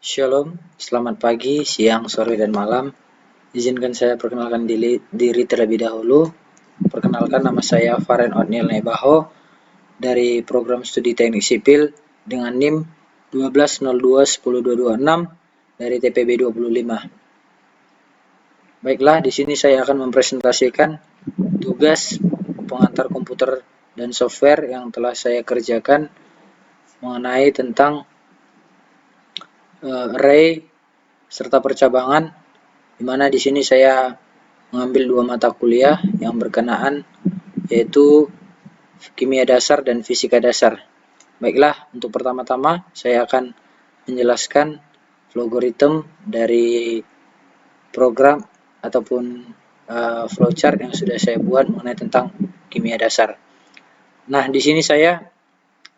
Shalom, selamat pagi, siang, sore, dan malam. Izinkan saya perkenalkan diri terlebih dahulu. Perkenalkan, nama saya Faren Otniel Nebaho dari program studi teknik sipil dengan NIM 1202-10226 dari TPB 25. Baiklah, di sini saya akan mempresentasikan tugas pengantar komputer dan software yang telah saya kerjakan mengenai tentang array serta percabangan, di mana di sini saya mengambil dua mata kuliah yang berkenaan, yaitu kimia dasar dan fisika dasar. Baiklah, untuk pertama-tama saya akan menjelaskan logaritma dari program ataupun flowchart yang sudah saya buat mengenai tentang kimia dasar. Nah, di sini saya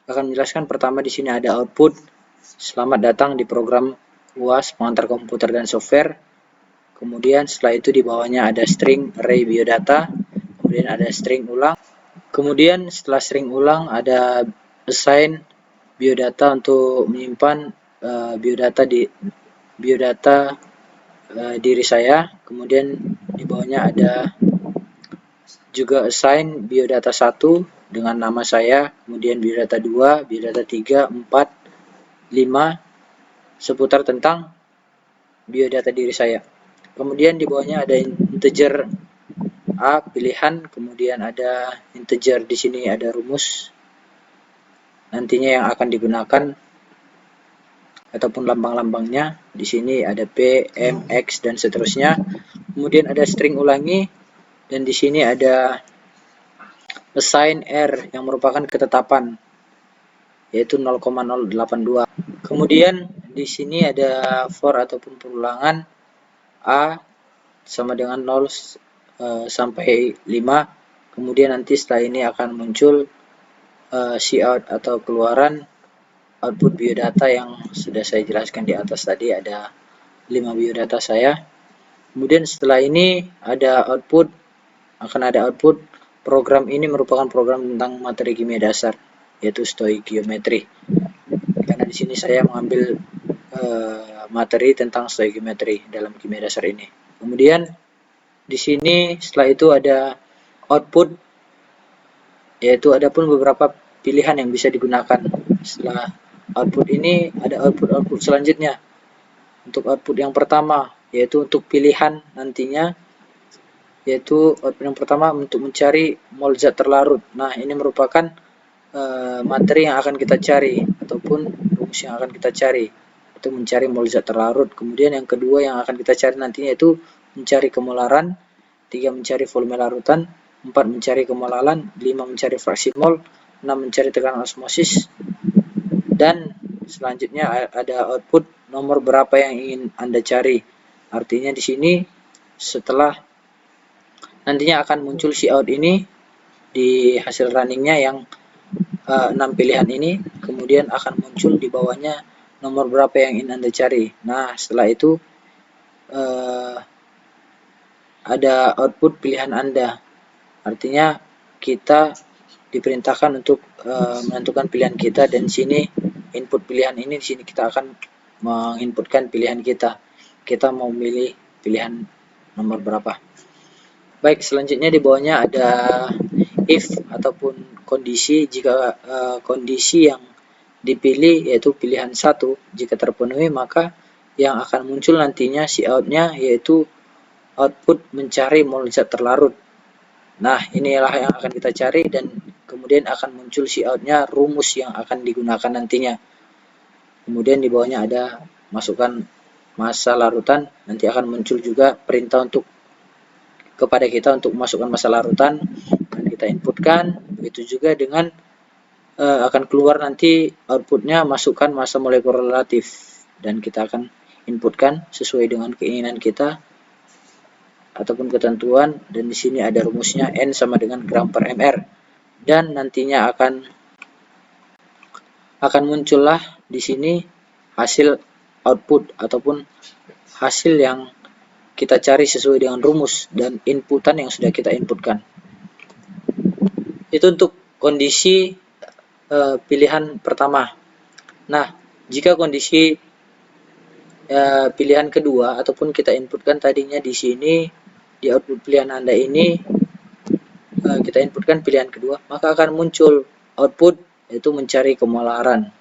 akan menjelaskan pertama di sini ada output. Selamat datang di program UAS pengantar komputer dan software. Kemudian setelah itu di bawahnya ada string array biodata, kemudian ada string ulang. Kemudian setelah string ulang ada assign biodata untuk menyimpan biodata diri saya. Kemudian di bawahnya ada juga assign biodata 1 dengan nama saya, kemudian biodata 2, biodata 3, 4, 5 seputar tentang biodata diri saya. Kemudian di bawahnya ada integer A pilihan, kemudian ada integer di sini ada rumus nantinya yang akan digunakan ataupun lambang-lambangnya. Di sini ada P, M, X dan seterusnya. Kemudian ada string ulangi dan di sini ada assign R yang merupakan ketetapan yaitu 0,082. Kemudian di sini ada for ataupun perulangan A sama dengan 0 sampai 5. Kemudian nanti setelah ini akan muncul cout atau keluaran output biodata yang sudah saya jelaskan di atas tadi, ada 5 biodata saya. Kemudian setelah ini akan ada output. Program ini merupakan program tentang materi kimia dasar, yaitu stoichiometry. Karena di sini saya mengambil materi tentang stoichiometry dalam kimia dasar ini. Kemudian di sini setelah itu ada output, yaitu ada pun beberapa pilihan yang bisa digunakan. Setelah output ini ada output selanjutnya. Untuk output yang pertama yaitu untuk pilihan nantinya, yaitu output yang pertama untuk mencari mol zat terlarut. Nah, ini merupakan materi yang akan kita cari ataupun rumus yang akan kita cari, itu mencari mol zat terlarut. Kemudian yang kedua yang akan kita cari nantinya itu mencari kemolaran, 3 mencari volume larutan, 4 mencari kemolaran, 5 mencari fraksi mol, 6 mencari tekanan osmosis, dan selanjutnya ada output nomor berapa yang ingin Anda cari. Artinya di sini setelah nantinya akan muncul cout ini di hasil runningnya yang 6 pilihan ini, kemudian akan muncul di bawahnya nomor berapa yang ingin Anda cari. Nah, setelah itu ada output pilihan Anda. Artinya kita diperintahkan untuk menentukan pilihan kita, dan sini input pilihan ini, di sini kita akan menginputkan pilihan kita. Kita mau memilih pilihan nomor berapa. Baik, selanjutnya di bawahnya ada if ataupun kondisi. Jika kondisi yang dipilih yaitu pilihan 1 jika terpenuhi, maka yang akan muncul nantinya cout-nya yaitu output mencari mol zat terlarut. Nah, inilah yang akan kita cari, dan kemudian akan muncul cout-nya rumus yang akan digunakan nantinya. Kemudian di bawahnya ada masukkan massa larutan, nanti akan muncul juga perintah kepada kita untuk memasukkan massa larutan, dan kita inputkan. Begitu juga dengan akan keluar nanti outputnya masukkan massa molekuler relatif, dan kita akan inputkan sesuai dengan keinginan kita ataupun ketentuan, dan di sini ada rumusnya N sama dengan gram per mr, dan nantinya akan muncullah di sini hasil output ataupun hasil yang kita cari sesuai dengan rumus dan inputan yang sudah kita inputkan. Itu untuk kondisi pilihan pertama. Nah, jika kondisi pilihan kedua ataupun kita inputkan tadinya di sini di output pilihan Anda ini kita inputkan pilihan kedua, maka akan muncul output yaitu mencari kemolaran.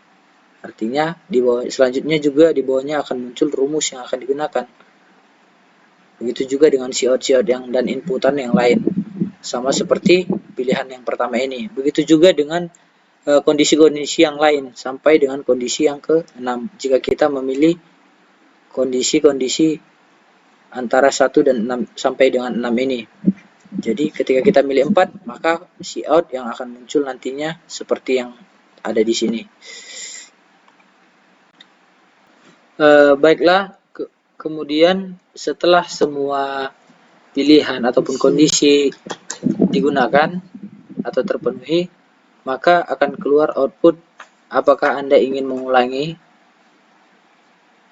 Artinya di bawah selanjutnya juga di bawahnya akan muncul rumus yang akan digunakan. Begitu juga dengan cout yang dan inputan yang lain. Sama seperti pilihan yang pertama ini. Begitu juga dengan kondisi-kondisi yang lain sampai dengan kondisi yang ke-6. Jika kita memilih kondisi-kondisi antara 1 dan 6 sampai dengan 6 ini. Jadi ketika kita milih 4, maka cout yang akan muncul nantinya seperti yang ada di sini. Baiklah, kemudian setelah semua pilihan ataupun kondisi digunakan atau terpenuhi, maka akan keluar output apakah Anda ingin mengulangi.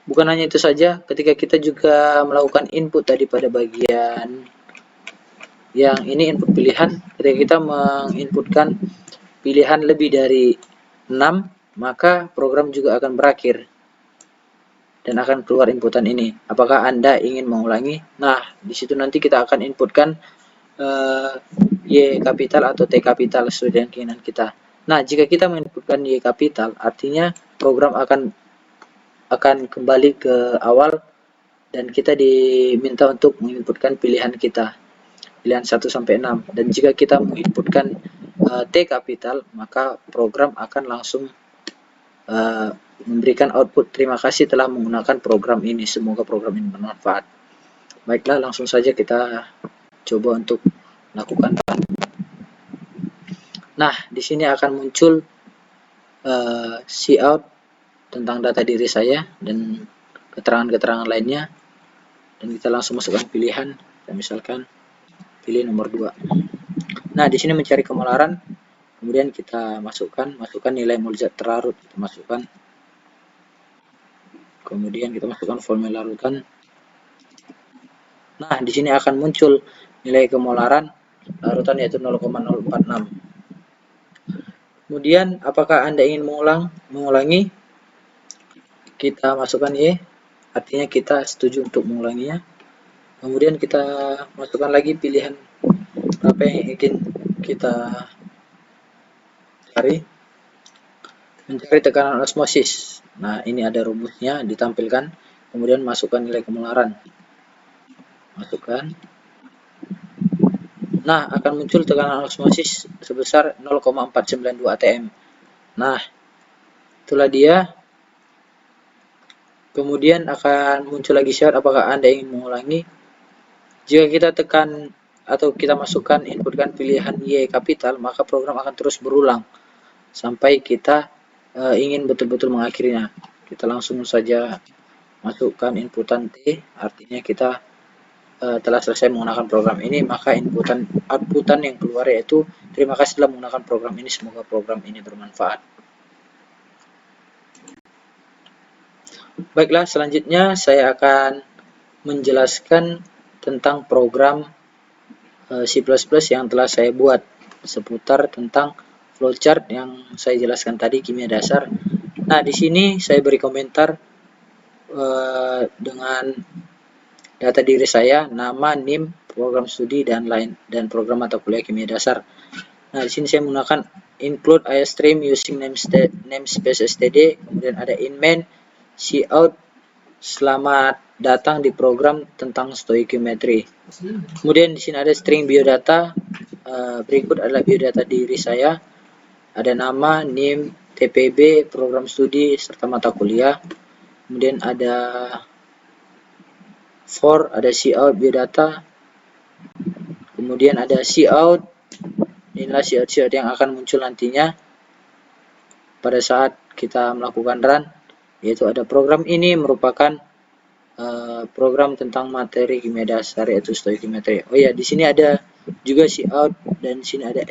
Bukan hanya itu saja, ketika kita juga melakukan input tadi pada bagian yang ini input pilihan, ketika kita menginputkan pilihan lebih dari 6, maka program juga akan berakhir dan akan keluar inputan ini. Apakah Anda ingin mengulangi? Nah, di situ nanti kita akan inputkan Y kapital atau T kapital sesuai dengan keinginan kita. Nah, jika kita menginputkan Y kapital, artinya program akan kembali ke awal dan kita diminta untuk menginputkan pilihan kita, pilihan 1 sampai 6. Dan jika kita menginputkan T kapital, maka program akan langsung memberikan output terima kasih telah menggunakan program ini, semoga program ini bermanfaat. Baiklah, langsung saja kita coba untuk lakukan. Nah, di sini akan muncul cout tentang data diri saya dan keterangan-keterangan lainnya, dan kita langsung masukkan pilihan. Kita misalkan pilih nomor 2. Nah, di sini mencari kemolaran, kemudian kita masukkan nilai mol zat terlarut, kita masukkan. Kemudian kita masukkan formula larutan. Nah, di sini akan muncul nilai kemolaran larutan yaitu 0,046. Kemudian apakah Anda ingin mengulangi? Kita masukkan Y, artinya kita setuju untuk mengulanginya. Kemudian kita masukkan lagi pilihan apa yang ingin kita cari. Mencari tekanan osmosis. Nah, ini ada rumusnya ditampilkan. Kemudian masukkan nilai kemolaran. Masukkan. Nah, akan muncul tekanan osmosis sebesar 0,492 atm. Nah, itulah dia. Kemudian akan muncul lagi syarat apakah Anda ingin mengulangi. Jika kita tekan atau kita masukkan inputkan pilihan Y kapital, maka program akan terus berulang sampai kita ingin betul-betul mengakhirinya. Kita langsung saja masukkan inputan T, artinya kita telah selesai menggunakan program ini, maka outputan yang keluar yaitu terima kasih telah menggunakan program ini, semoga program ini bermanfaat. Baiklah, selanjutnya saya akan menjelaskan tentang program C++ yang telah saya buat seputar tentang flowchart yang saya jelaskan tadi, kimia dasar. Nah, di sini saya beri komentar dengan data diri saya, nama, NIM, program studi dan lain, dan program mata kuliah kimia dasar. Nah, di sini saya menggunakan include iostream using namespace std, kemudian ada inmain, cout, selamat datang di program tentang stoichiometry. Kemudian di sini ada string biodata, berikut adalah biodata diri saya, ada nama, NIM, TPB, program studi, serta mata kuliah. Kemudian ada for, ada cout biodata, kemudian ada cout, inilah cout yang akan muncul nantinya pada saat kita melakukan run, yaitu ada program ini merupakan program tentang materi kimia dasar yaitu stoichiometry. Oh ya, di sini ada juga cout dan di sini ada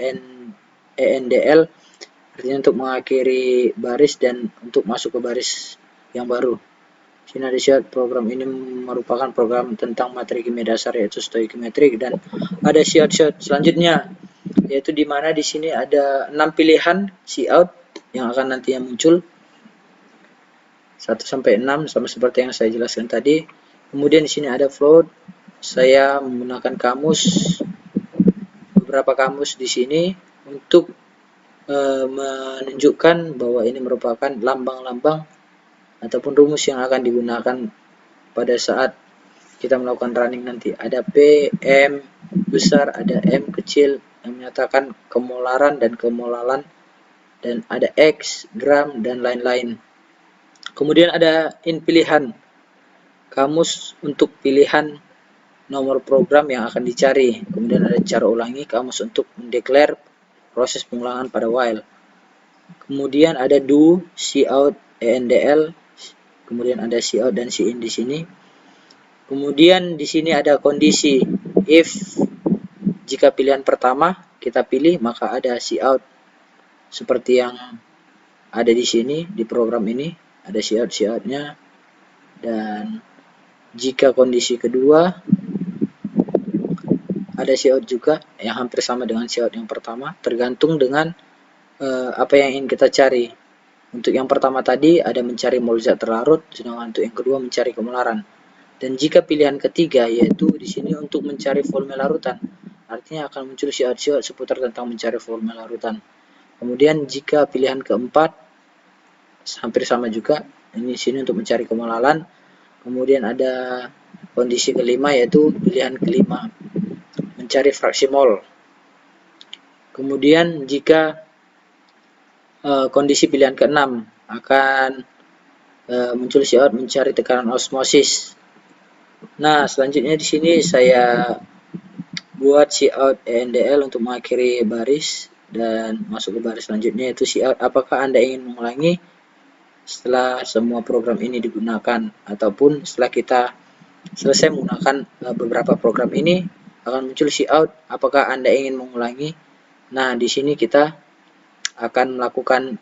ENDL, artinya untuk mengakhiri baris dan untuk masuk ke baris yang baru. Di sini ada cout, program ini merupakan program tentang materi kimia dasar yaitu stoichiometry, dan ada cout selanjutnya yaitu di mana di sini ada 6 pilihan cout yang akan nantinya muncul. 1 sampai 6 sama seperti yang saya jelaskan tadi. Kemudian di sini ada float. Saya menggunakan kamus, beberapa kamus di sini untuk menunjukkan bahwa ini merupakan lambang-lambang ataupun rumus yang akan digunakan pada saat kita melakukan running nanti. Ada P, M besar, ada M kecil yang menyatakan kemolaran dan kemolalan, dan ada X, gram, dan lain-lain. Kemudian ada in pilihan, kamus untuk pilihan nomor program yang akan dicari. Kemudian ada cara ulangi, kamus untuk mendeklar proses pengulangan pada while. Kemudian ada do, cout, endl. Kemudian ada cout dan cin di sini. Kemudian di sini ada kondisi if. Jika pilihan pertama kita pilih, maka ada cout seperti yang ada di sini di program ini, ada coutnya. Dan jika kondisi kedua ada cout juga yang hampir sama dengan cout yang pertama, tergantung dengan apa yang ingin kita cari. Untuk yang pertama tadi ada mencari mol zat terlarut, sedangkan untuk yang kedua mencari kemolaran. Dan jika pilihan ketiga yaitu di sini untuk mencari volume larutan, artinya akan muncul cout seputar tentang mencari volume larutan. Kemudian jika pilihan keempat hampir sama juga, ini sini untuk mencari kemolaran. Kemudian ada kondisi kelima yaitu pilihan kelima, mencari fraksi mol. Kemudian jika kondisi pilihan keenam akan muncul cout mencari tekanan osmosis. Nah, selanjutnya di sini saya buat cout endl untuk mengakhiri baris dan masuk ke baris selanjutnya yaitu cout. Apakah Anda ingin mengulangi setelah semua program ini digunakan, ataupun setelah kita selesai menggunakan beberapa program ini akan muncul cout. Apakah Anda ingin mengulangi? Nah, di sini kita akan melakukan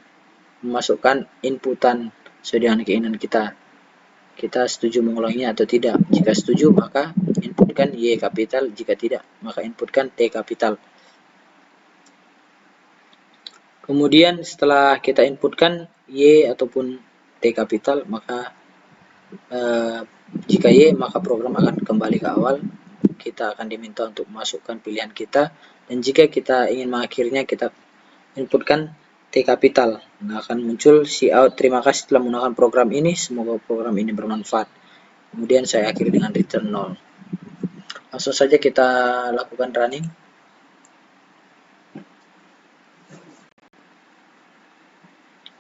memasukkan inputan sesuai dengan keinginan kita. Kita setuju mengulanginya atau tidak. Jika setuju, maka inputkan Y kapital. Jika tidak, maka inputkan T kapital. Kemudian setelah kita inputkan Y ataupun T kapital, maka jika Y, maka program akan kembali ke awal. Kita akan diminta untuk memasukkan pilihan kita. Dan jika kita ingin mengakhirinya, kita inputkan T kapital. Nah, akan muncul cout. Terima kasih telah menggunakan program ini. Semoga program ini bermanfaat. Kemudian saya akhiri dengan return 0. Langsung saja kita lakukan running.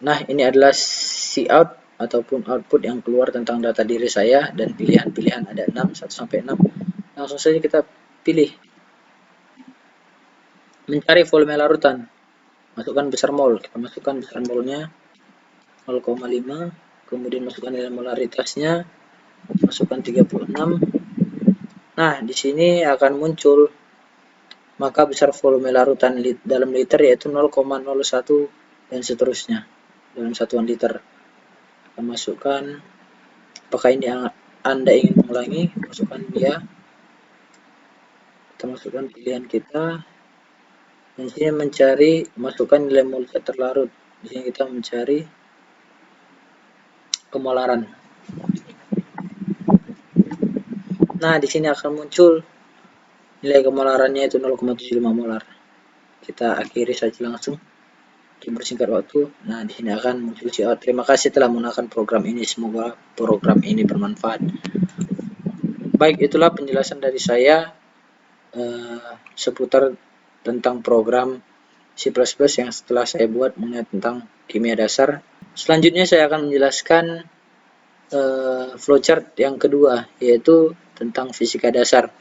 Nah, ini adalah cout ataupun output yang keluar tentang data diri saya, dan pilihan-pilihan ada 6, 1 sampai 6. Langsung saja kita pilih mencari volume larutan. Masukkan besar mol. Kita masukkan besar molnya 0,5. Kemudian masukkan nilai molaritasnya, masukkan 36. Nah, di sini akan muncul maka besar volume larutan dalam liter yaitu 0,01 dan seterusnya dalam satuan liter. Kita masukkan, apakah ini Anda ingin mengulangi? Masukkan ya. Kita masukkan pilihan kita. Dan sini mencari, masukkan nilai mol zat terlarut. Di sini kita mencari kemolaran. Nah, di sini akan muncul nilai kemolarannya itu 0,75 molar. Kita akhiri saja langsung. Bersingkat waktu. Nah, di sini akan muncul cout. Terima kasih telah menggunakan program ini. Semoga program ini bermanfaat. Baik, itulah penjelasan dari saya seputar tentang program C++ yang setelah saya buat mengenai tentang kimia dasar. Selanjutnya saya akan menjelaskan flowchart yang kedua, yaitu tentang fisika dasar.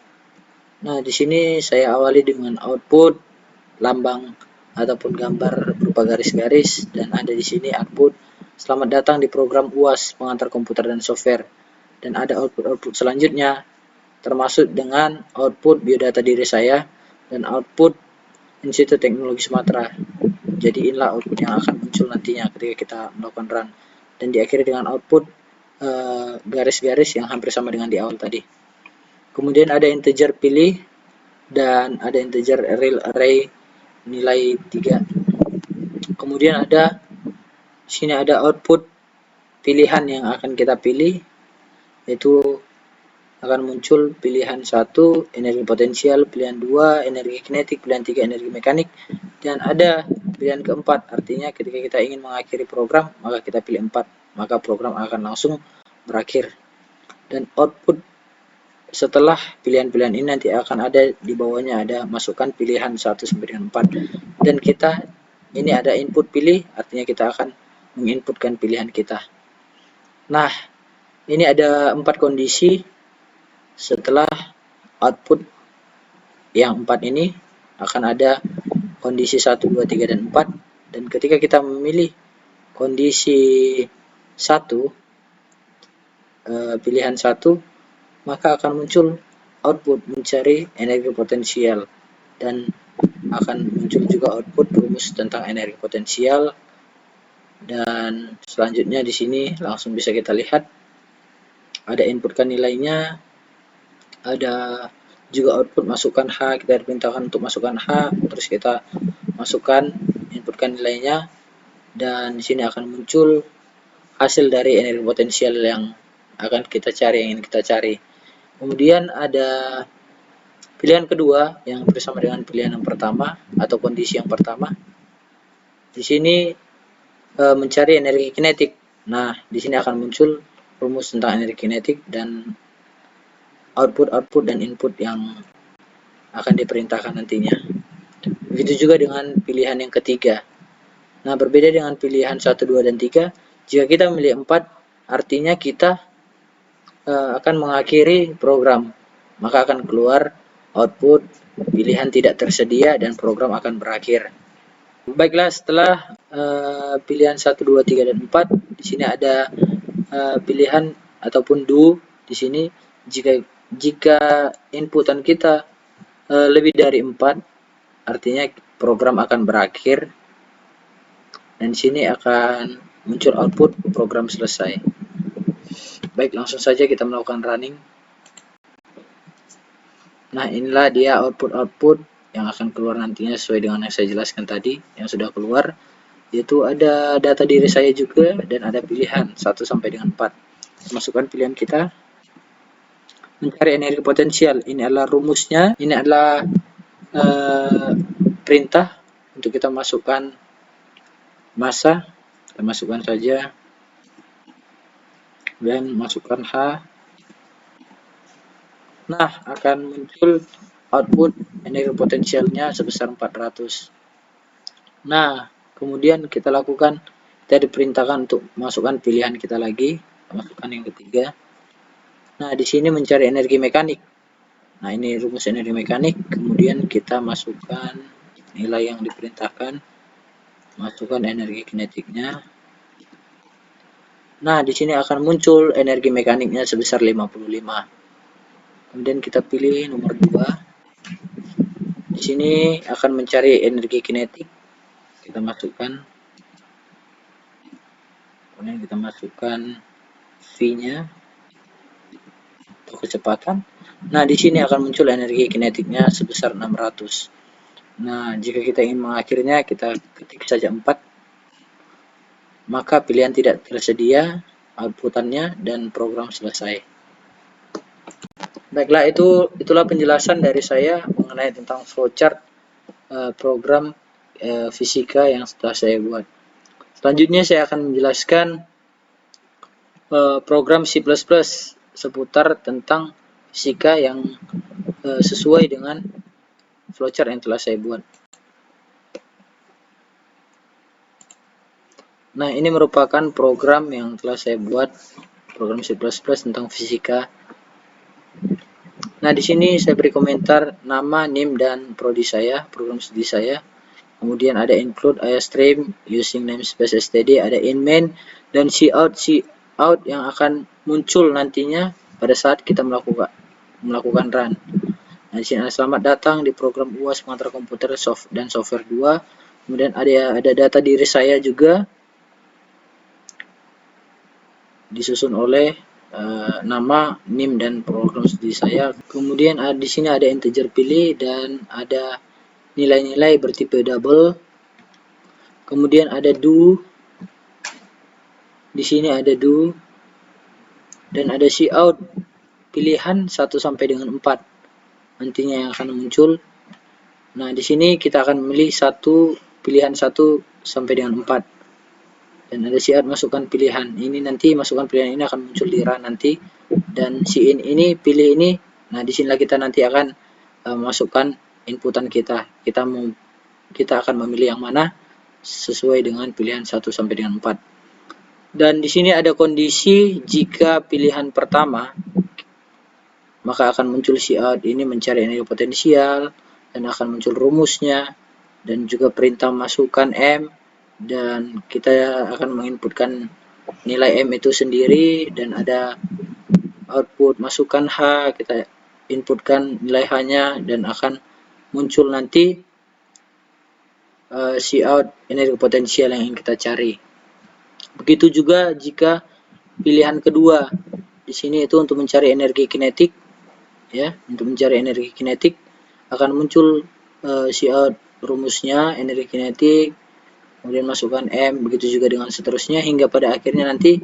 Nah, di sini saya awali dengan output, lambang ataupun gambar berupa garis-garis, dan ada di sini output. Selamat datang di program UAS, pengantar komputer dan software. Dan ada output selanjutnya, termasuk dengan output biodata diri saya dan output Institut Teknologi Sumatera. Jadi inilah output yang akan muncul nantinya ketika kita melakukan run. Dan diakhiri dengan output garis-garis yang hampir sama dengan di awal tadi. Kemudian ada integer pilih dan ada integer real array nilai 3. Kemudian ada sini ada output pilihan yang akan kita pilih, yaitu akan muncul pilihan 1 energi potensial, pilihan 2 energi kinetik, pilihan 3 energi mekanik, dan ada pilihan keempat. Artinya ketika kita ingin mengakhiri program, maka kita pilih 4, maka program akan langsung berakhir. Dan output setelah pilihan-pilihan ini nanti akan ada di bawahnya, ada masukkan pilihan 1 sampai dengan 4. Dan kita ini ada input pilih, artinya kita akan menginputkan pilihan kita. Nah, ini ada 4 kondisi setelah output yang 4 ini. Akan ada kondisi 1, 2, 3, dan 4. Dan ketika kita memilih kondisi 1, pilihan 1, maka akan muncul output mencari energi potensial, dan akan muncul juga output rumus tentang energi potensial. Dan selanjutnya di sini langsung bisa kita lihat ada inputkan nilainya, ada juga output masukkan H, kita diperintahkan untuk masukkan H, terus kita masukkan inputkan nilainya, dan di sini akan muncul hasil dari energi potensial yang akan kita cari, yang ingin kita cari. Kemudian ada pilihan kedua yang bersama dengan pilihan yang pertama atau kondisi yang pertama. Di sini mencari energi kinetik. Nah, di sini akan muncul rumus tentang energi kinetik dan output dan input yang akan diperintahkan nantinya. Begitu juga dengan pilihan yang ketiga. Nah, berbeda dengan pilihan 1, 2, dan 3, jika kita memilih 4, artinya kita akan mengakhiri program. Maka akan keluar output pilihan tidak tersedia dan program akan berakhir. Baiklah, setelah pilihan 1, 2, 3, dan 4, di sini ada pilihan ataupun do. Di sini jika inputan kita lebih dari 4, artinya program akan berakhir, dan di sini akan muncul output program selesai. Baik, langsung saja kita melakukan running. Nah, inilah dia output yang akan keluar nantinya sesuai dengan yang saya jelaskan tadi, yang sudah keluar, yaitu ada data diri saya juga dan ada pilihan 1 sampai dengan 4. Masukkan pilihan kita, mencari energi potensial. Ini adalah rumusnya, ini adalah perintah untuk kita masukkan massa. Kita masukkan saja, dan masukkan H. Nah, akan muncul output energi potensialnya sebesar 400. Nah, kemudian kita lakukan, kita diperintahkan untuk masukkan pilihan kita lagi, masukkan yang ketiga. Nah, di sini mencari energi mekanik. Nah, ini rumus energi mekanik. Kemudian kita masukkan nilai yang diperintahkan, masukkan energi kinetiknya. Nah, di sini akan muncul energi mekaniknya sebesar 55. Kemudian kita pilih nomor 2. Di sini akan mencari energi kinetik. Kita masukkan. Kemudian kita masukkan V-nya atau kecepatan. Nah, di sini akan muncul energi kinetiknya sebesar 600. Nah, jika kita ingin mengakhirinya, kita ketik saja 4. Maka pilihan tidak tersedia, outputannya, dan program selesai. Baiklah, itulah penjelasan dari saya mengenai tentang flowchart program fisika yang setelah saya buat. Selanjutnya saya akan menjelaskan program C++ seputar tentang fisika yang sesuai dengan flowchart yang telah saya buat. Nah, ini merupakan program yang telah saya buat, program C++ tentang fisika. Nah, di sini saya beri komentar nama, NIM, dan prodi saya, program studi saya. Kemudian ada include IOStream using namespace std, ada in main, dan cout yang akan muncul nantinya pada saat kita melakukan run. Nah, di sini ada selamat datang di program UAS pengantar komputer dan software 2. Kemudian ada data diri saya juga, disusun oleh nama, NIM, dan program studi saya. Kemudian di sini ada integer pilih dan ada nilai-nilai bertipe double. Kemudian ada do. Di sini ada do dan ada cout pilihan 1 sampai dengan 4 nantinya yang akan muncul. Nah, di sini kita akan memilih pilihan 1 sampai dengan 4. Dan ada cout masukkan pilihan. Ini nanti masukkan pilihan ini akan muncul di run nanti. Dan si ini pilih ini. Nah, di sinilah kita nanti akan masukkan inputan kita. Kita akan memilih yang mana sesuai dengan pilihan 1 sampai dengan 4. Dan di sini ada kondisi jika pilihan pertama, maka akan muncul cout ini mencari energi potensial dan akan muncul rumusnya dan juga perintah masukkan M, dan kita akan menginputkan nilai M itu sendiri, dan ada output masukkan H, kita inputkan nilai H-nya dan akan muncul nanti cout energi potensial yang ingin kita cari. Begitu juga jika pilihan kedua, di sini itu untuk mencari energi kinetik, ya, untuk mencari energi kinetik akan muncul cout rumusnya energi kinetik, kemudian masukkan M, begitu juga dengan seterusnya hingga pada akhirnya nanti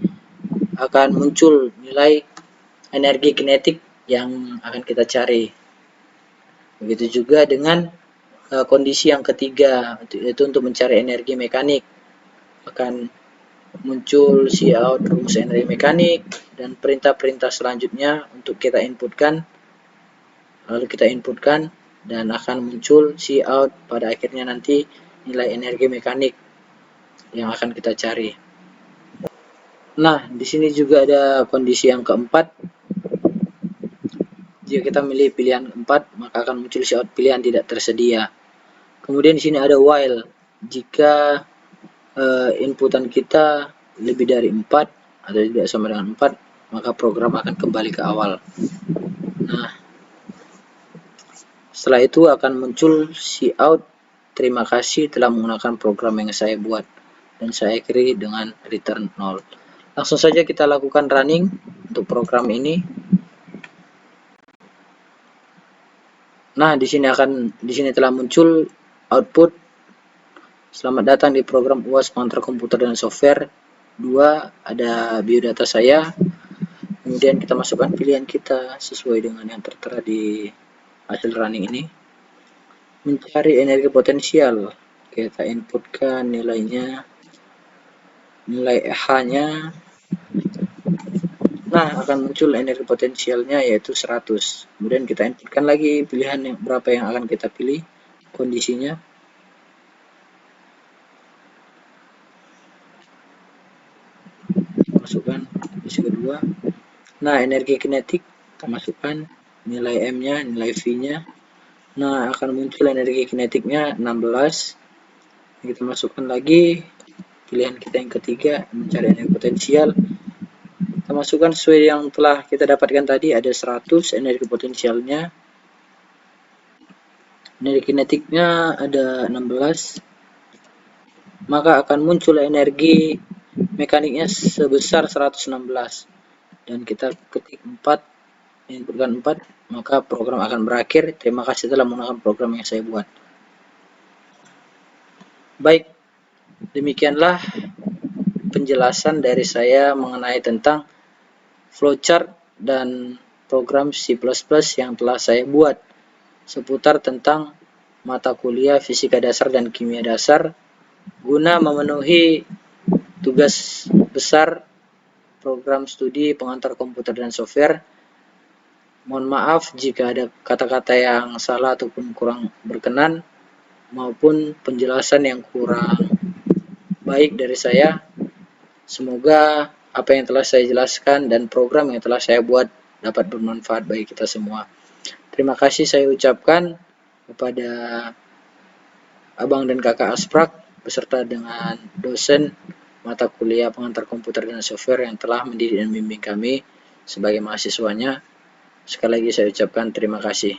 akan muncul nilai energi kinetik yang akan kita cari. Begitu juga dengan kondisi yang ketiga, yaitu untuk mencari energi mekanik, akan muncul cout rumus energi mekanik dan perintah-perintah selanjutnya untuk kita inputkan, lalu kita inputkan dan akan muncul cout pada akhirnya nanti nilai energi mekanik yang akan kita cari. Nah, di sini juga ada kondisi yang keempat. Jika kita milih pilihan 4, maka akan muncul cout pilihan tidak tersedia. Kemudian di sini ada while. Jika inputan kita lebih dari 4 atau tidak sama dengan 4, maka program akan kembali ke awal. Nah, setelah itu akan muncul cout terima kasih telah menggunakan program yang saya buat, dan saya akhiri dengan return 0. Langsung saja kita lakukan running untuk program ini. Nah, di sini telah muncul output. Selamat datang di program UAS pengantar komputer dan software 2, ada biodata saya. Kemudian kita masukkan pilihan kita sesuai dengan yang tertera di hasil running ini. Mencari energi potensial, kita inputkan nilainya, nilai H-nya. Nah, akan muncul energi potensialnya yaitu 100. Kemudian kita inputkan lagi pilihan yang berapa yang akan kita pilih, kondisinya. Masukkan kondisi kedua. Nah, energi kinetik kita masukkan nilai M-nya, nilai V-nya. Nah, akan muncul energi kinetiknya 16. Kita masukkan lagi pilihan kita yang ketiga, mencari energi potensial. Kita masukkan sesuai yang telah kita dapatkan tadi, ada 100 energi potensialnya. Energi kinetiknya ada 16. Maka akan muncul energi mekaniknya sebesar 116. Dan kita ketik 4, inputkan 4, maka program akan berakhir. Terima kasih telah menggunakan program yang saya buat. Baik, demikianlah penjelasan dari saya mengenai tentang flowchart dan program C++ yang telah saya buat seputar tentang mata kuliah fisika dasar dan kimia dasar guna memenuhi tugas besar program studi pengantar komputer dan software. Mohon maaf jika ada kata-kata yang salah ataupun kurang berkenan maupun penjelasan yang kurang baik dari saya. Semoga apa yang telah saya jelaskan dan program yang telah saya buat dapat bermanfaat bagi kita semua. Terima kasih saya ucapkan kepada Abang dan Kakak Asprak beserta dengan dosen mata kuliah pengantar komputer dan software yang telah mendidik dan membimbing kami sebagai mahasiswanya. Sekali lagi saya ucapkan terima kasih.